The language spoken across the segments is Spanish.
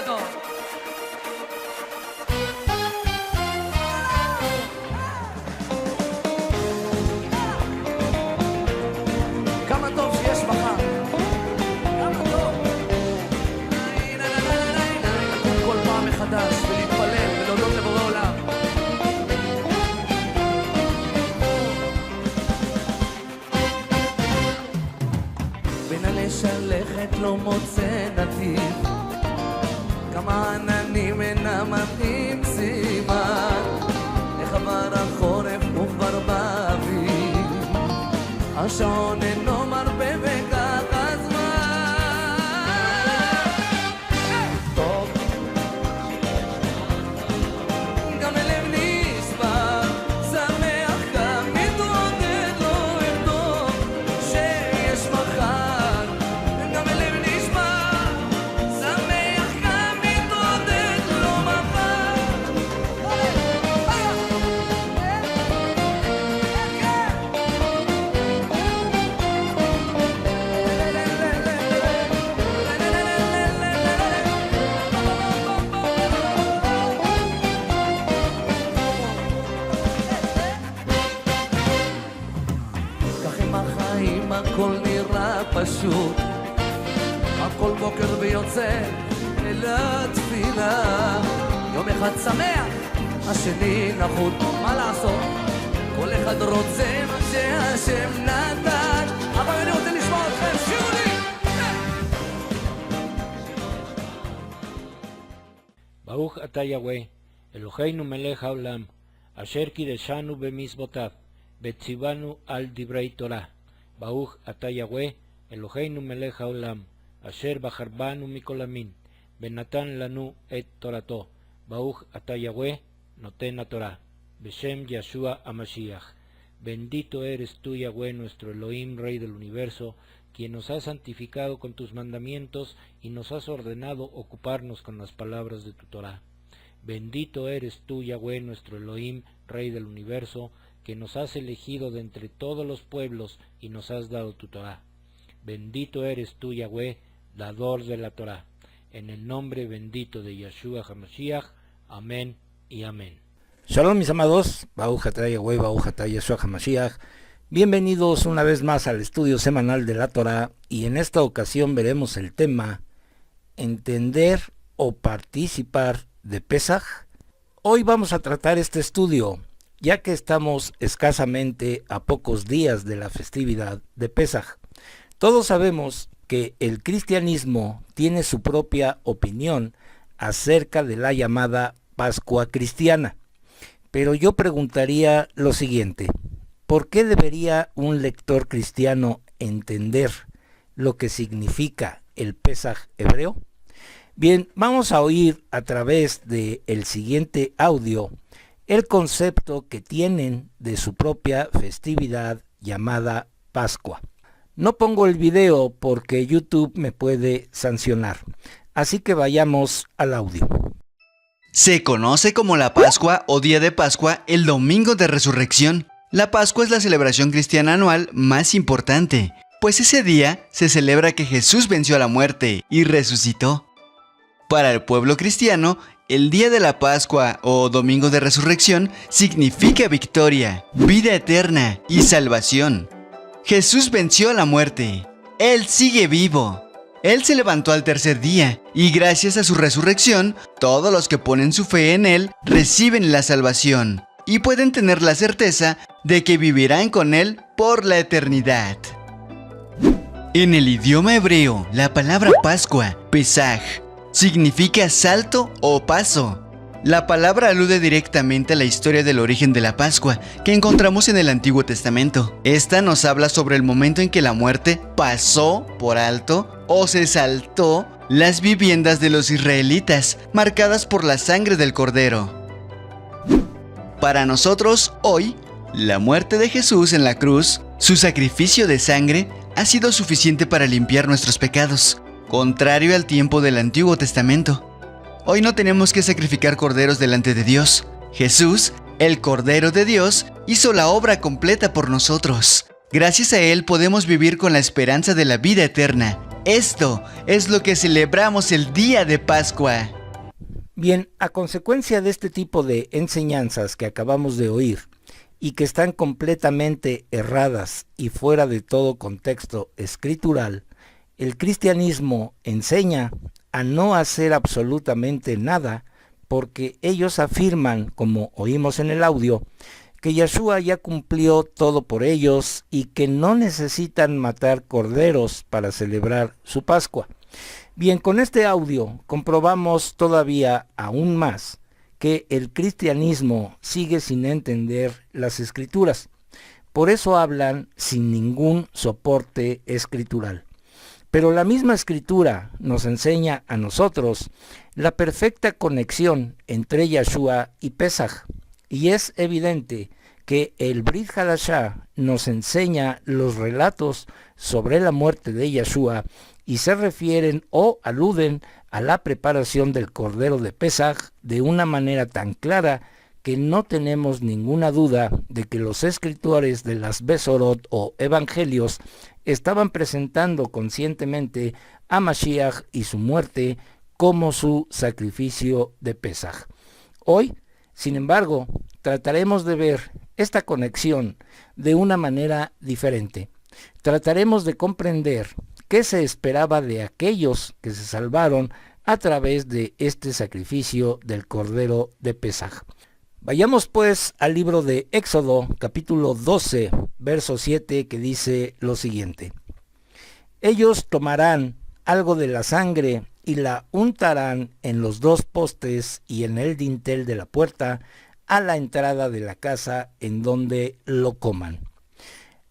גדול. כמה טוב שיש מחר. כמה טוב. לקום כל פעם מחדש ולהתפלל ולהודות לבורא עולם. בין הלשלכת לא מוצא נתיב, כמה עננים אינם מתאים סימן, איך עבר החורף וכבר באביב, השעון אינו מרפה וכך הזמן. טוב, גם הלב נשבר, שמח גם מתעודד, לא ארדום שיש מחר. גם הלב נשבר, שמח גם מתעודד, לא מחר. כך עם החיים הכל נראה פשוט, הכל בוקר ויוצא אל התפילה. יום אחד שמח, השני נחות, מה לעשות? כל אחד רוצה מה שהשם נתן. אבל אני רוצה לשמוע אתכם, שירו לי! ברוך אתה יהוה, אלוהינו מלך העולם, אשר קידשנו במצוותיו, וציוונו על דברי תורה. ברוך אתה יהוה, אלוהינו מלך העולם, אשר בחר בנו מכל המין, ונתן לנו את תורתו. ברוך אתה יהוה, נותן התורה. בשם ישוע המשיח. Bendito eres tú, Yahweh, nuestro Elohim, Rey del universo, quien nos has santificado con tus mandamientos y nos has ordenado ocuparnos con las palabras de tu Torah. Bendito eres tú, Yahweh, nuestro Elohim, Rey del universo, que nos has elegido de entre todos los pueblos y nos has dado tu Torah. Bendito eres tú, Yahweh, dador de la Torah. En el nombre bendito de Yeshua HaMashiach. Amén y amén. Shalom mis amados, Baruch atah Yahweh, Baruch atah Yeshua HaMashiach. Bienvenidos una vez más al estudio semanal de la Torah, y en esta ocasión veremos el tema entender o participar de Pesaj. Hoy vamos a tratar este estudio, ya que estamos escasamente a pocos días de la festividad de Pesaj. Todos sabemos que el cristianismo tiene su propia opinión acerca de la llamada Pascua cristiana. Pero yo preguntaría lo siguiente: ¿por qué debería un lector cristiano entender lo que significa el Pesaj hebreo? Bien, vamos a oír a través del siguiente audio el concepto que tienen de su propia festividad llamada Pascua. No pongo el video porque YouTube me puede sancionar, así que vayamos al audio. Se conoce como la Pascua o Día de Pascua el Domingo de Resurrección. La Pascua es la celebración cristiana anual más importante, pues ese día se celebra que Jesús venció a la muerte y resucitó. Para el pueblo cristiano, el Día de la Pascua o Domingo de Resurrección significa victoria, vida eterna y salvación. Jesús venció a la muerte. Él sigue vivo. Él se levantó al tercer día, y gracias a su resurrección, todos los que ponen su fe en Él reciben la salvación, y pueden tener la certeza de que vivirán con Él por la eternidad. En el idioma hebreo, la palabra Pascua, Pesaj, significa salto o paso. La palabra alude directamente a la historia del origen de la Pascua que encontramos en el Antiguo Testamento. Esta nos habla sobre el momento en que la muerte pasó por alto o se saltó las viviendas de los israelitas, marcadas por la sangre del Cordero. Para nosotros, hoy, la muerte de Jesús en la cruz, su sacrificio de sangre, ha sido suficiente para limpiar nuestros pecados, contrario al tiempo del Antiguo Testamento. Hoy no tenemos que sacrificar corderos delante de Dios. Jesús, el Cordero de Dios, hizo la obra completa por nosotros. Gracias a Él podemos vivir con la esperanza de la vida eterna Esto es lo que celebramos el día de Pascua. Bien, a consecuencia de este tipo de enseñanzas que acabamos de oír y que están completamente erradas y fuera de todo contexto escritural, el cristianismo enseña a no hacer absolutamente nada porque ellos afirman, como oímos en el audio, que Yeshua ya cumplió todo por ellos y que no necesitan matar corderos para celebrar su Pascua. Bien, con este audio comprobamos todavía aún más que el cristianismo sigue sin entender las escrituras. Por eso hablan sin ningún soporte escritural. Pero la misma escritura nos enseña a nosotros la perfecta conexión entre Yeshua y Pesaj. Y es evidente que el Brit Hadashah nos enseña los relatos sobre la muerte de Yeshua y se refieren o aluden a la preparación del Cordero de Pesaj de una manera tan clara que no tenemos ninguna duda de que los escritores de las Besorot o Evangelios estaban presentando conscientemente a Mashiach y su muerte como su sacrificio de Pesaj. Hoy, sin embargo, trataremos de ver esta conexión de una manera diferente. Trataremos de comprender qué se esperaba de aquellos que se salvaron a través de este sacrificio del Cordero de Pesaj. Vayamos pues al libro de Éxodo, capítulo 12, verso 7, que dice lo siguiente. Ellos tomarán algo de la sangre y la untarán en los dos postes y en el dintel de la puerta a la entrada de la casa en donde lo coman.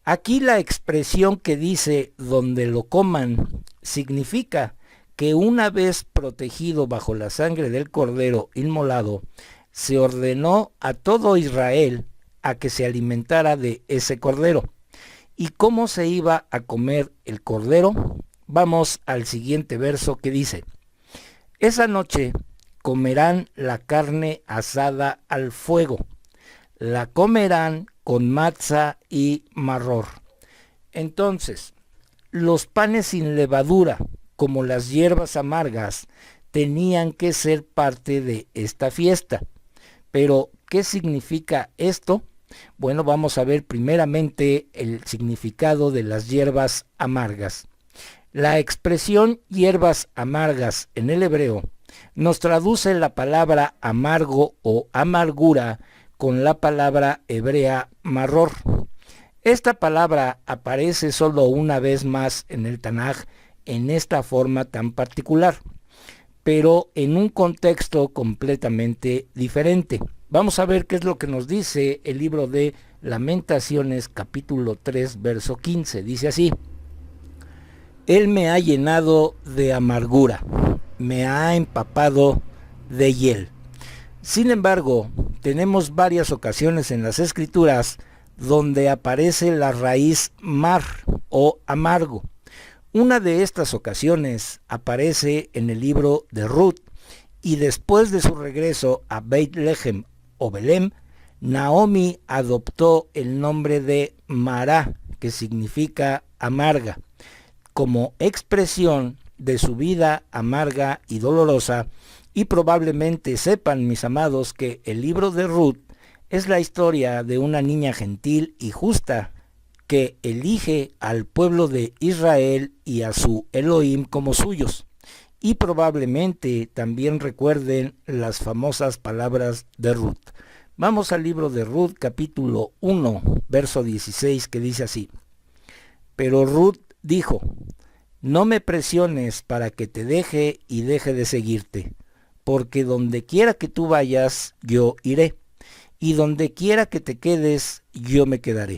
Aquí la expresión que dice donde lo coman significa que una vez protegido bajo la sangre del cordero inmolado, se ordenó a todo Israel a que se alimentara de ese cordero. ¿Y cómo se iba a comer el cordero? Vamos al siguiente verso que dice, esa noche comerán la carne asada al fuego, la comerán con matza y marror. Entonces, los panes sin levadura, como las hierbas amargas, tenían que ser parte de esta fiesta. Pero, ¿qué significa esto? Bueno, vamos a ver primeramente el significado de las hierbas amargas. La expresión hierbas amargas en el hebreo nos traduce la palabra amargo o amargura con la palabra hebrea marror. Esta palabra aparece solo una vez más en el Tanaj en esta forma tan particular, pero en un contexto completamente diferente. Vamos a ver qué es lo que nos dice el libro de Lamentaciones, capítulo 3, verso 15. Dice así, Él me ha llenado de amargura, me ha empapado de hiel. Sin embargo, tenemos varias ocasiones en las Escrituras donde aparece la raíz mar o amargo. Una de estas ocasiones aparece en el libro de Ruth, y después de su regreso a Beit Lehem o Belem, Naomi adoptó el nombre de Mará, que significa amarga, como expresión de su vida amarga y dolorosa. Y probablemente sepan, mis amados, que el libro de Ruth es la historia de una niña gentil y justa que elige al pueblo de Israel y a su Elohim como suyos. Y probablemente también recuerden las famosas palabras de Ruth. Vamos al libro de Ruth, capítulo 1, verso 16, que dice así. Pero Ruth dijo, no me presiones para que te deje y deje de seguirte, porque donde quiera que tú vayas, yo iré, y donde quiera que te quedes, yo me quedaré.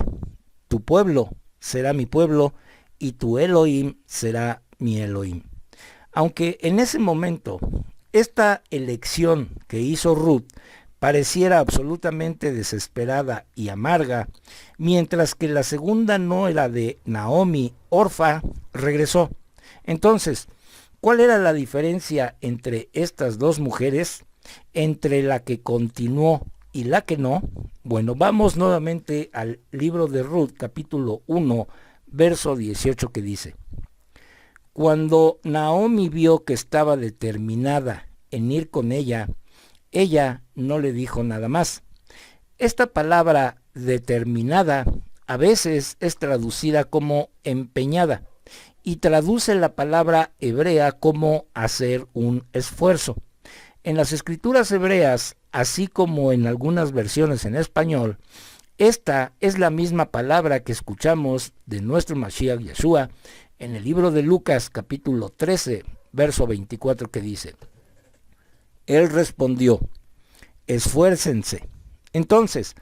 Tu pueblo será mi pueblo, y tu Elohim será mi Elohim. Aunque en ese momento, esta elección que hizo Ruth pareciera absolutamente desesperada y amarga, mientras que la segunda no era de Naomi, Orfa, regresó. Entonces, ¿cuál era la diferencia entre estas dos mujeres? Entre la que continuó y la que no. Bueno, vamos nuevamente al libro de Ruth, capítulo 1, verso 18, que dice, Cuando Naomi vio que estaba determinada en ir con ella, ella no le dijo nada más. Esta palabra determinada a veces es traducida como empeñada y traduce la palabra hebrea como hacer un esfuerzo. En las escrituras hebreas, así como en algunas versiones en español, esta es la misma palabra que escuchamos de nuestro Mashiach Yeshua en el libro de Lucas capítulo 13, verso 24, que dice: Él respondió, esfuércense. Entonces,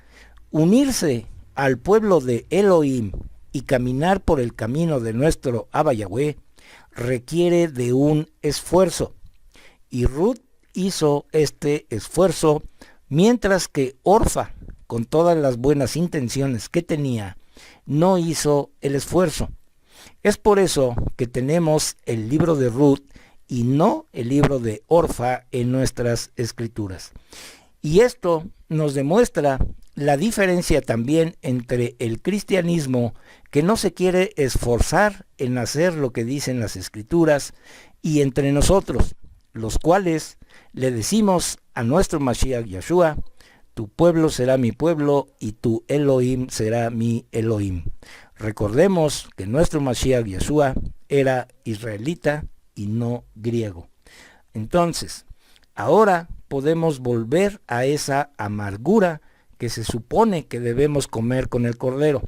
unirse al pueblo de Elohim y caminar por el camino de nuestro Abba Yahweh requiere de un esfuerzo. Y Ruth hizo este esfuerzo, mientras que Orfa, con todas las buenas intenciones que tenía, no hizo el esfuerzo. Es por eso que tenemos el libro de Ruth y no el libro de Orfa en nuestras escrituras. Y esto nos demuestra la diferencia también entre el cristianismo, que no se quiere esforzar en hacer lo que dicen las escrituras, y entre nosotros, los cuales le decimos a nuestro Mashiach Yeshua: tu pueblo será mi pueblo y tu Elohim será mi Elohim. Recordemos que nuestro Mashiach Yeshua era israelita y no griego. Entonces, ahora podemos volver a esa amargura que se supone que debemos comer con el cordero.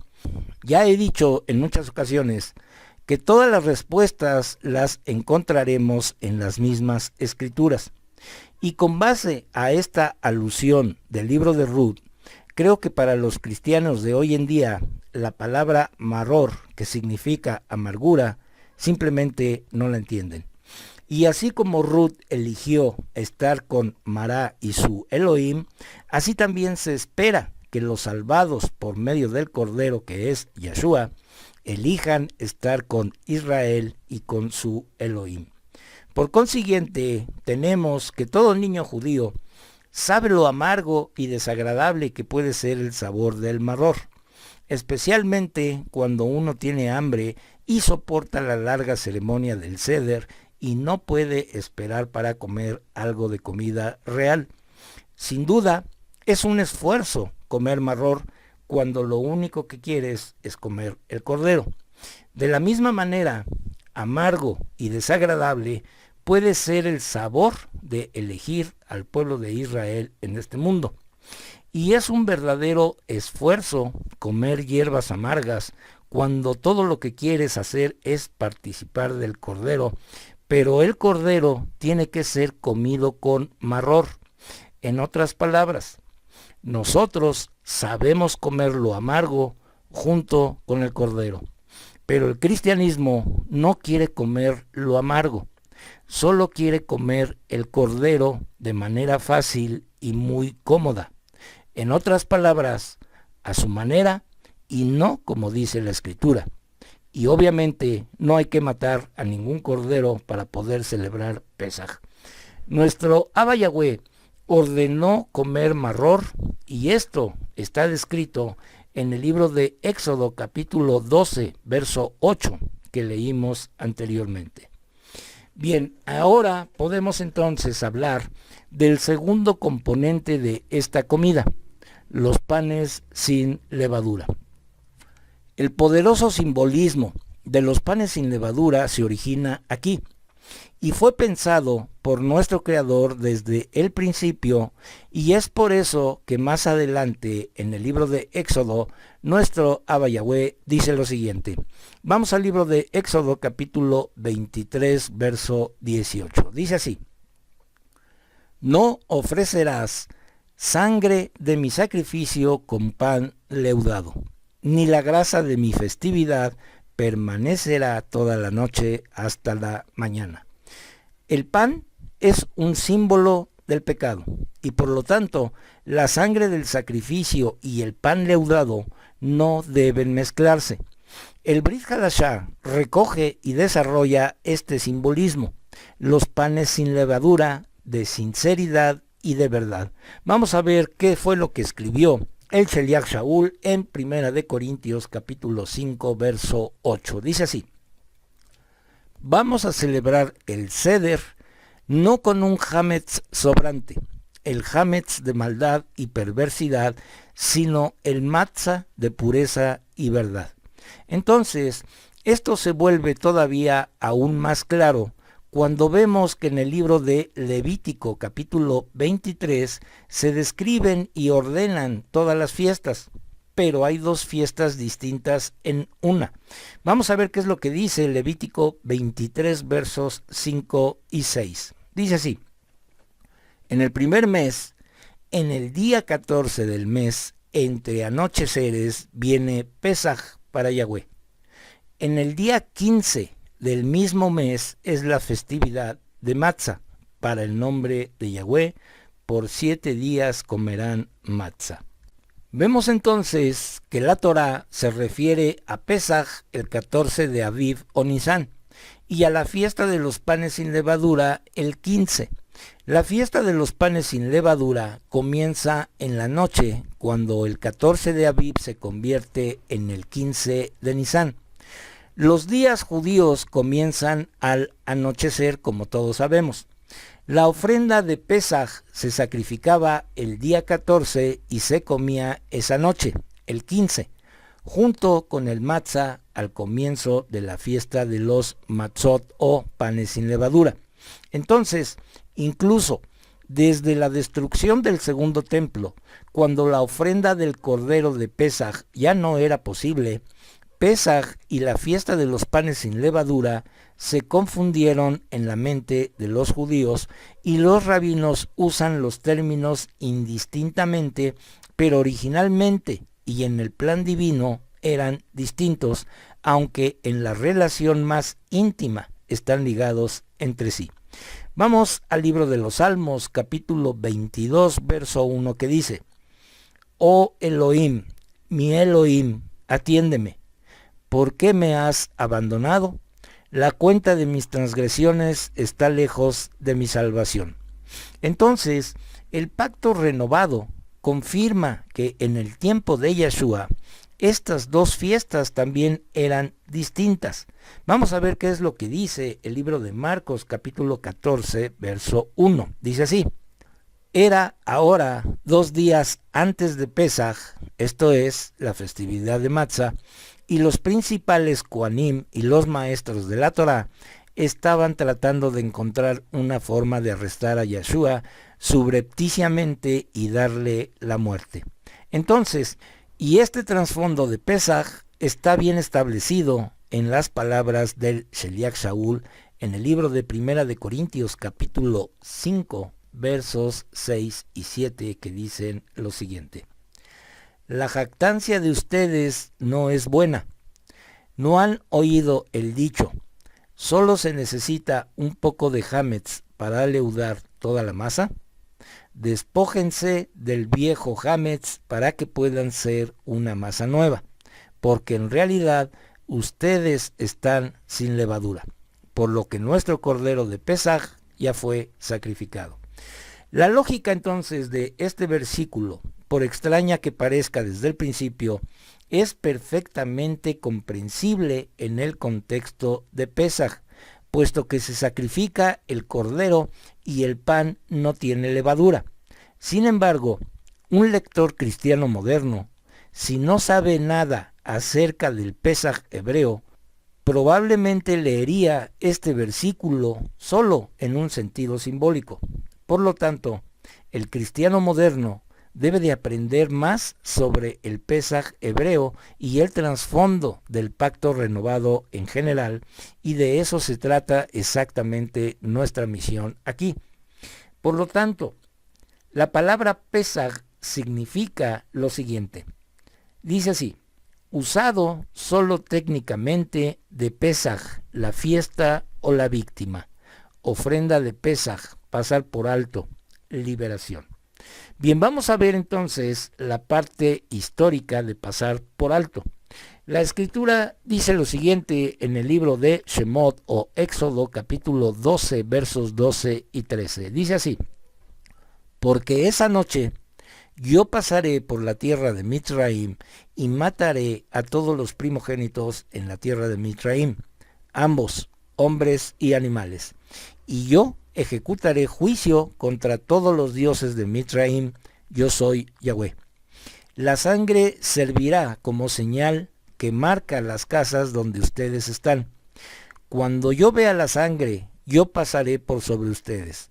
Ya he dicho en muchas ocasiones que todas las respuestas las encontraremos en las mismas escrituras. Y con base a esta alusión del libro de Ruth, creo que para los cristianos de hoy en día, la palabra maror, que significa amargura, simplemente no la entienden. Y así como Ruth eligió estar con Mará y su Elohim, así también se espera que los salvados por medio del Cordero, que es Yeshua, elijan estar con Israel y con su Elohim. Por consiguiente, tenemos que todo niño judío sabe lo amargo y desagradable que puede ser el sabor del maror, especialmente cuando uno tiene hambre y soporta la larga ceremonia del Seder y no puede esperar para comer algo de comida real. Sin duda, es un esfuerzo comer maror cuando lo único que quieres es comer el cordero. De la misma manera, amargo y desagradable puede ser el sabor de elegir al pueblo de Israel en este mundo. Y es un verdadero esfuerzo comer hierbas amargas cuando todo lo que quieres hacer es participar del cordero, pero el cordero tiene que ser comido con maror. En otras palabras, nosotros sabemos comer lo amargo junto con el cordero, pero el cristianismo no quiere comer lo amargo, solo quiere comer el cordero de manera fácil y muy cómoda. En otras palabras, a su manera y no como dice la Escritura. Y obviamente no hay que matar a ningún cordero para poder celebrar Pesaj. Nuestro Abba Yahweh ordenó comer maror, y esto está descrito en el libro de Éxodo capítulo 12, verso 8, que leímos anteriormente. Bien, ahora podemos entonces hablar del segundo componente de esta comida, los panes sin levadura. El poderoso simbolismo de los panes sin levadura se origina aquí y fue pensado por nuestro Creador desde el principio, y es por eso que más adelante en el libro de Éxodo nuestro Abba Yahweh dice lo siguiente. Vamos al libro de Éxodo capítulo 23 verso 18. Dice así: no ofrecerás sangre de mi sacrificio con pan leudado, ni la grasa de mi festividad permanecerá toda la noche hasta la mañana. El pan es un símbolo del pecado, y por lo tanto la sangre del sacrificio y el pan leudado no deben mezclarse. El Brit Hadashah recoge y desarrolla este simbolismo, los panes sin levadura, de sinceridad y de verdad. Vamos a ver qué fue lo que escribió el Sheliach Shaul en 1 de Corintios capítulo 5 verso 8. Dice así: vamos a celebrar el Seder no con un hametz sobrante, el hametz de maldad y perversidad, sino el matzah de pureza y verdad. Entonces, esto se vuelve todavía aún más claro cuando vemos que en el libro de Levítico capítulo 23 se describen y ordenan todas las fiestas, pero hay dos fiestas distintas en una. Vamos a ver qué es lo que dice Levítico 23 versos 5 y 6. Dice así: en el primer mes, en el día 14 del mes, entre anocheceres, viene Pesaj para Yahweh. En el día 15 del mismo mes es la festividad de Matzah, para el nombre de Yahweh. Por 7 días comerán Matzah. Vemos entonces que la Torá se refiere a Pesaj el 14 de Aviv o Nisán y a la fiesta de los panes sin levadura el 15. La fiesta de los panes sin levadura comienza en la noche cuando el 14 de Aviv se convierte en el 15 de Nisán. Los días judíos comienzan al anochecer, como todos sabemos. La ofrenda de Pesaj se sacrificaba el día 14 y se comía esa noche, el 15, junto con el matzah al comienzo de la fiesta de los matzot o panes sin levadura. Entonces, incluso desde la destrucción del segundo templo, cuando la ofrenda del cordero de Pesaj ya no era posible, Pesaj y la fiesta de los panes sin levadura se confundieron en la mente de los judíos y los rabinos usan los términos indistintamente, pero originalmente y en el plan divino eran distintos, aunque en la relación más íntima están ligados entre sí. Vamos al libro de los Salmos, capítulo 22, verso 1, que dice: Oh Elohim, mi Elohim, atiéndeme. ¿Por qué me has abandonado? La cuenta de mis transgresiones está lejos de mi salvación. Entonces, el pacto renovado confirma que en el tiempo de Yeshua, estas dos fiestas también eran distintas. Vamos a ver qué es lo que dice el libro de Marcos, capítulo 14, verso 1. Dice así: Era ahora 2 días antes de Pesaj, esto es, la festividad de Matzah, y los principales Kohanim y los maestros de la Torá estaban tratando de encontrar una forma de arrestar a Yeshua subrepticiamente y darle la muerte. Entonces, y este trasfondo de Pesaj está bien establecido en las palabras del Sheliach Shaul en el libro de Primera de Corintios capítulo 5 versos 6 y 7, que dicen lo siguiente: La jactancia de ustedes no es buena. ¿No han oído el dicho: solo se necesita un poco de hametz para leudar toda la masa? Despójense del viejo hametz para que puedan ser una masa nueva, porque en realidad ustedes están sin levadura, por lo que nuestro cordero de Pesaj ya fue sacrificado. La lógica entonces de este versículo, por extraña que parezca desde el principio, es perfectamente comprensible en el contexto de Pesaj, puesto que se sacrifica el cordero y el pan no tiene levadura. Sin embargo, un lector cristiano moderno, si no sabe nada acerca del Pesaj hebreo, probablemente leería este versículo solo en un sentido simbólico. Por lo tanto, el cristiano moderno debe de aprender más sobre el Pesaj hebreo y el trasfondo del pacto renovado en general, y de eso se trata exactamente nuestra misión aquí. Por lo tanto, la palabra Pesaj significa lo siguiente. Dice así: usado solo técnicamente de Pesaj, la fiesta o la víctima. Ofrenda de Pesaj, pasar por alto, liberación. Bien, vamos a ver entonces la parte histórica de pasar por alto. La escritura dice lo siguiente en el libro de Shemot o Éxodo capítulo 12 versos 12 y 13. Dice así: porque esa noche yo pasaré por la tierra de Mitzraim y mataré a todos los primogénitos en la tierra de Mitzraim, ambos, hombres y animales. Y yo ejecutaré juicio contra todos los dioses de Mitzraim. Yo soy Yahweh. La sangre servirá como señal que marca las casas donde ustedes están. Cuando yo vea la sangre, yo pasaré por sobre ustedes.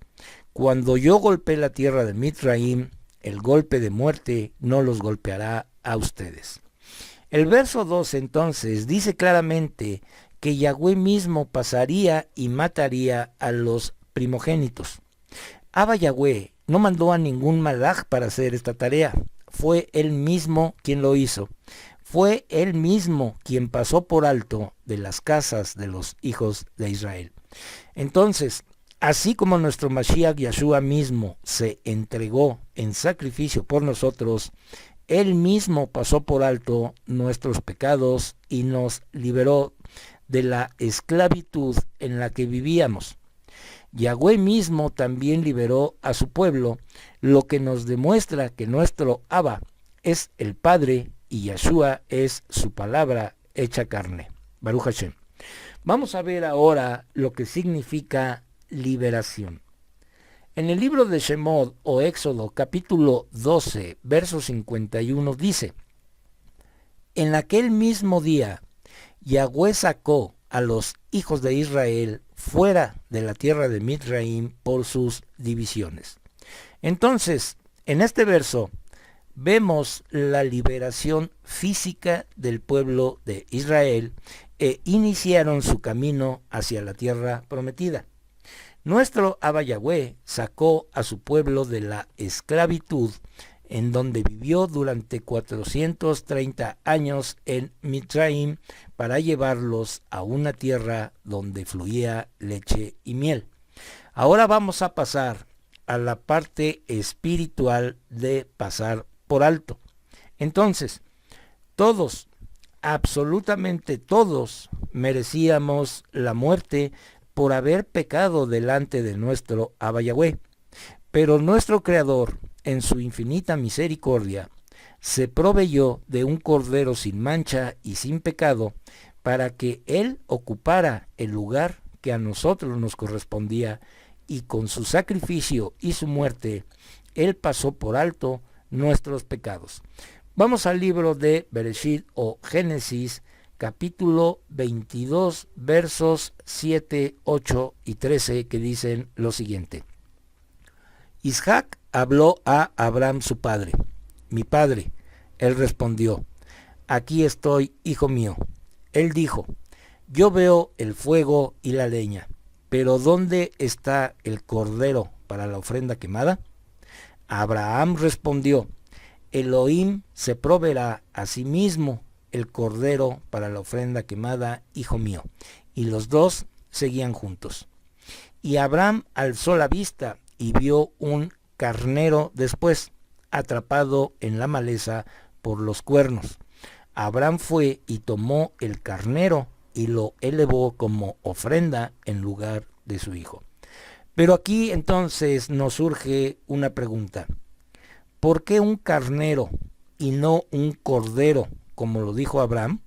Cuando yo golpee la tierra de Mitzraim, el golpe de muerte no los golpeará a ustedes. El verso 2 entonces dice claramente que Yahweh mismo pasaría y mataría a los primogénitos. Abba Yahweh no mandó a ningún malaj para hacer esta tarea. Fue él mismo quien lo hizo. Fue él mismo quien pasó por alto de las casas de los hijos de Israel. Entonces, así como nuestro Mashiach Yahshua mismo se entregó en sacrificio por nosotros, él mismo pasó por alto nuestros pecados y nos liberó de la esclavitud en la que vivíamos. Yahweh mismo también liberó a su pueblo, lo que nos demuestra que nuestro Abba es el Padre y Yahshua es su palabra hecha carne. Baruch Hashem. Vamos a ver ahora lo que significa liberación. En el libro de Shemot o Éxodo capítulo 12, verso 51 dice: En aquel mismo día Yahweh sacó a los hijos de Israel fuera de la tierra de Mitzraim por sus divisiones. Entonces, en este verso vemos la liberación física del pueblo de Israel e iniciaron su camino hacia la tierra prometida. Nuestro Abba Yahweh sacó a su pueblo de la esclavitud en donde vivió durante 430 años en Mitzraim para llevarlos a una tierra donde fluía leche y miel. Ahora vamos a pasar a la parte espiritual de pasar por alto. Entonces, todos, absolutamente todos, merecíamos la muerte por haber pecado delante de nuestro Abba Yahweh. Pero nuestro Creador, en su infinita misericordia, se proveyó de un cordero sin mancha y sin pecado para que Él ocupara el lugar que a nosotros nos correspondía, y con su sacrificio y su muerte, Él pasó por alto nuestros pecados. Vamos al libro de Bereshit o Génesis, capítulo 22, versos 7, 8 y 13, que dicen lo siguiente. Isaac habló a Abraham su padre. Mi padre. Él respondió, aquí estoy, hijo mío. Él dijo, yo veo el fuego y la leña, pero ¿dónde está el cordero para la ofrenda quemada? Abraham respondió, Elohim se proveerá a sí mismo el cordero para la ofrenda quemada, hijo mío. Y los dos seguían juntos. Y Abraham alzó la vista y vio un carnero después, atrapado en la maleza por los cuernos. Abraham fue y tomó el carnero y lo elevó como ofrenda en lugar de su hijo. Pero aquí entonces nos surge una pregunta. ¿Por qué un carnero y no un cordero, como lo dijo Abraham?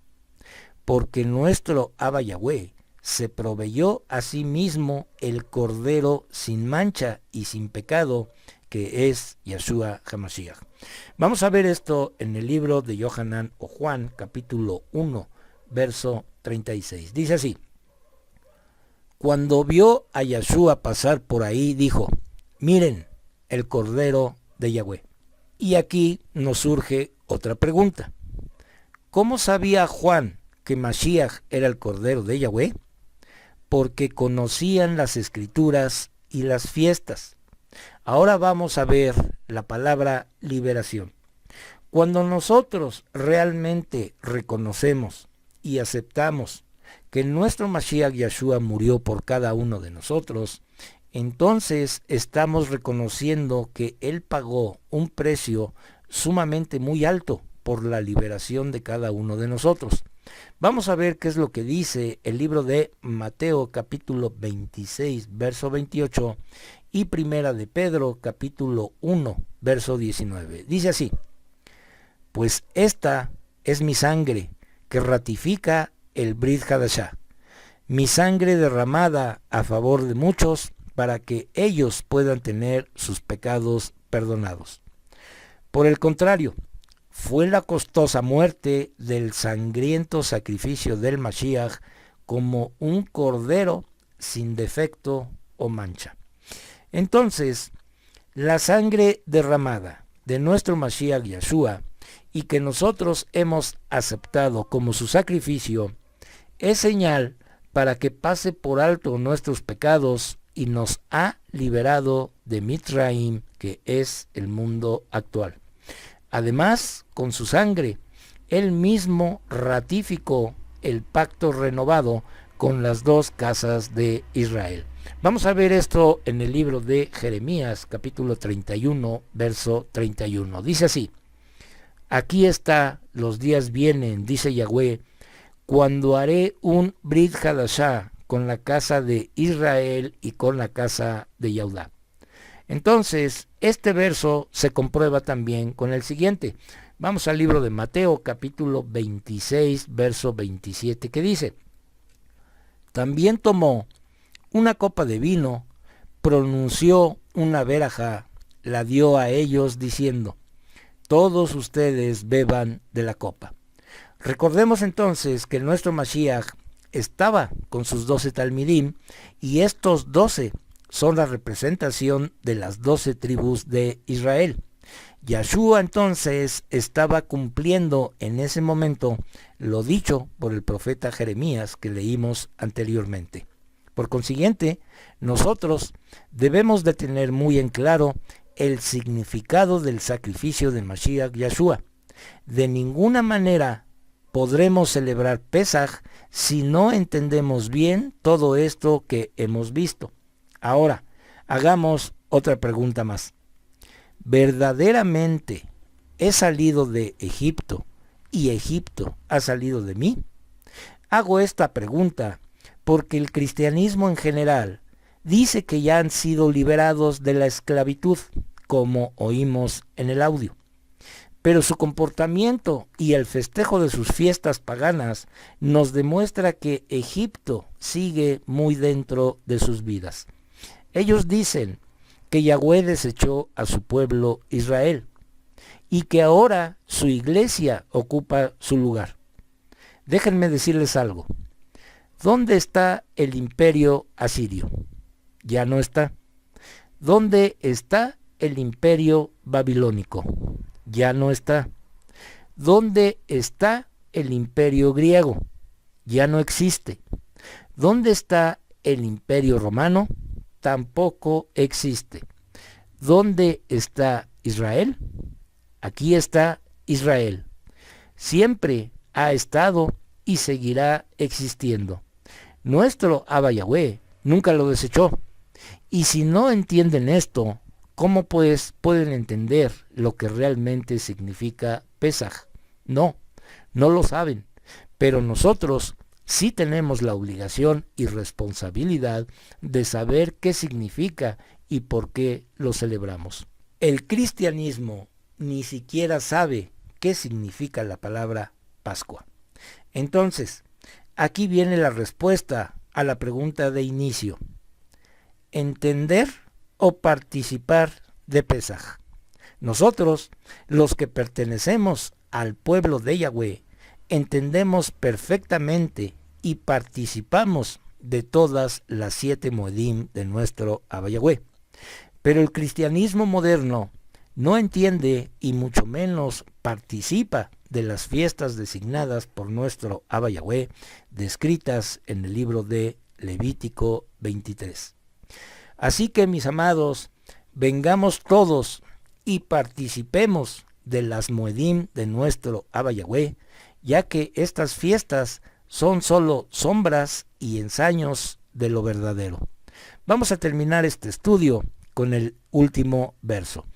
Porque nuestro Abba Yahweh se proveyó a sí mismo el cordero sin mancha y sin pecado, que es Yahshua HaMashiach. Vamos a ver esto en el libro de Yohanan o Juan, capítulo 1, verso 36. Dice así: Cuando vio a Yahshua pasar por ahí, dijo, miren, el cordero de Yahweh. Y aquí nos surge otra pregunta. ¿Cómo sabía Juan que Mashiach era el cordero de Yahweh? Porque conocían las escrituras y las fiestas. Ahora vamos a ver la palabra liberación. Cuando nosotros realmente reconocemos y aceptamos que nuestro Mashiach Yahshua murió por cada uno de nosotros, entonces estamos reconociendo que Él pagó un precio sumamente muy alto por la liberación de cada uno de nosotros. Vamos a ver qué es lo que dice el libro de Mateo capítulo 26, verso 28 y primera de Pedro capítulo 1, verso 19. Dice así: Pues esta es mi sangre que ratifica el Brit Hadashah, mi sangre derramada a favor de muchos, para que ellos puedan tener sus pecados perdonados. Por el contrario, fue la costosa muerte del sangriento sacrificio del Mashiach como un cordero sin defecto o mancha. Entonces, la sangre derramada de nuestro Mashiach Yeshua y que nosotros hemos aceptado como su sacrificio es señal para que pase por alto nuestros pecados y nos ha liberado de Mitzrayim, que es el mundo actual. Además, con su sangre, él mismo ratificó el pacto renovado con las dos casas de Israel. Vamos a ver esto en el libro de Jeremías, capítulo 31, verso 31. Dice así: aquí está, los días vienen, dice Yahweh, cuando haré un Brit Hadashah con la casa de Israel y con la casa de Yehudá. Entonces, este verso se comprueba también con el siguiente. Vamos al libro de Mateo, capítulo 26, verso 27, que dice: también tomó una copa de vino, pronunció una verajá, la dio a ellos diciendo: todos ustedes beban de la copa. Recordemos entonces que nuestro Mashiach estaba con sus 12 talmidim, y estos 12 son la representación de las 12 tribus de Israel. Yeshua entonces estaba cumpliendo en ese momento lo dicho por el profeta Jeremías que leímos anteriormente. Por consiguiente, nosotros debemos de tener muy en claro el significado del sacrificio de Mashiach Yeshua. De ninguna manera podremos celebrar Pesaj si no entendemos bien todo esto que hemos visto. Ahora, hagamos otra pregunta más. ¿Verdaderamente he salido de Egipto y Egipto ha salido de mí? Hago esta pregunta porque el cristianismo en general dice que ya han sido liberados de la esclavitud, como oímos en el audio. Pero su comportamiento y el festejo de sus fiestas paganas nos demuestra que Egipto sigue muy dentro de sus vidas. Ellos dicen que Yahweh desechó a su pueblo Israel y que ahora su iglesia ocupa su lugar. Déjenme decirles algo. ¿Dónde está el imperio asirio? Ya no está. ¿Dónde está el imperio babilónico? Ya no está. ¿Dónde está el imperio griego? Ya no existe. ¿Dónde está el imperio romano? Tampoco existe. ¿Dónde está Israel? Aquí está Israel. Siempre ha estado y seguirá existiendo. Nuestro Abba Yahweh nunca lo desechó. Y si no entienden esto, ¿cómo pues pueden entender lo que realmente significa Pesaj? No lo saben. Pero nosotros sí tenemos la obligación y responsabilidad de saber qué significa y por qué lo celebramos. El cristianismo ni siquiera sabe qué significa la palabra Pascua. Entonces, aquí viene la respuesta a la pregunta de inicio. ¿Entender o participar de Pesaj? Nosotros, los que pertenecemos al pueblo de Yahweh, entendemos perfectamente y participamos de todas las 7 moedim de nuestro Abba Yahweh. Pero el cristianismo moderno no entiende y mucho menos participa de las fiestas designadas por nuestro Abba Yahweh, descritas en el libro de Levítico 23. Así que, mis amados, vengamos todos y participemos de las moedim de nuestro Abba Yahweh, ya que estas fiestas son solo sombras y ensaños de lo verdadero. Vamos a terminar este estudio con el último verso.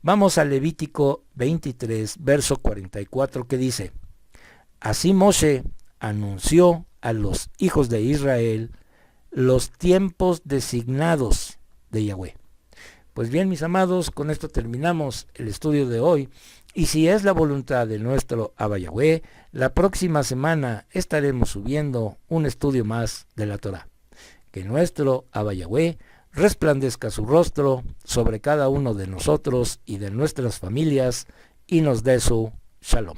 Vamos a Levítico 23, verso 44, que dice: así Moshe anunció a los hijos de Israel los tiempos designados de Yahweh. Pues bien, mis amados, con esto terminamos el estudio de hoy Y si es la voluntad de nuestro Abba Yahweh, la próxima semana estaremos subiendo un estudio más de la Torá. Que nuestro Abba Yahweh resplandezca su rostro sobre cada uno de nosotros y de nuestras familias y nos dé su shalom.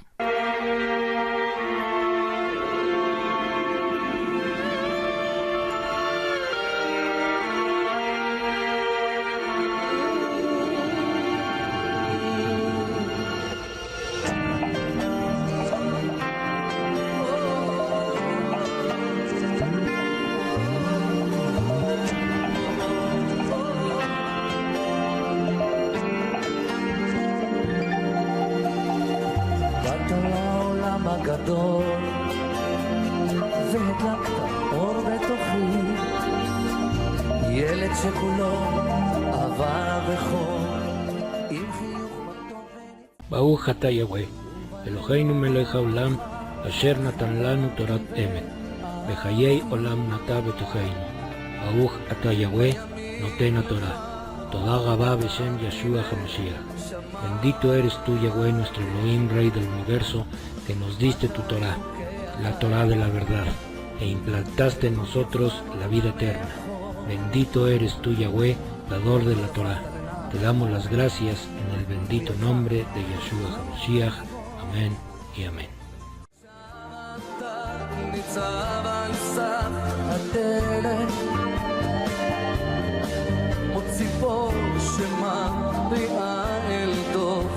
הגדול והדלקת אור בתוכי ילד שכולו אהבה וחור עם חיוך בתוכן ברוך אתה יהוה אלוהינו מלך העולם אשר נתן לנו תורת אמת בחיי עולם נטע בתוכנו ברוך אתה יהוה נותן התורה תודה רבה בשם ישוע המשיח. Bendito eres tú, Yahweh, nuestro Elohim, Rey del Universo, que nos diste tu Torah, la Torah de la verdad, e implantaste en nosotros la vida eterna. Bendito eres tú, Yahweh, dador de la Torah. Te damos las gracias en el bendito nombre de Yeshua HaMashiach. Amén y amén. ציפור שמביאה אל טוב,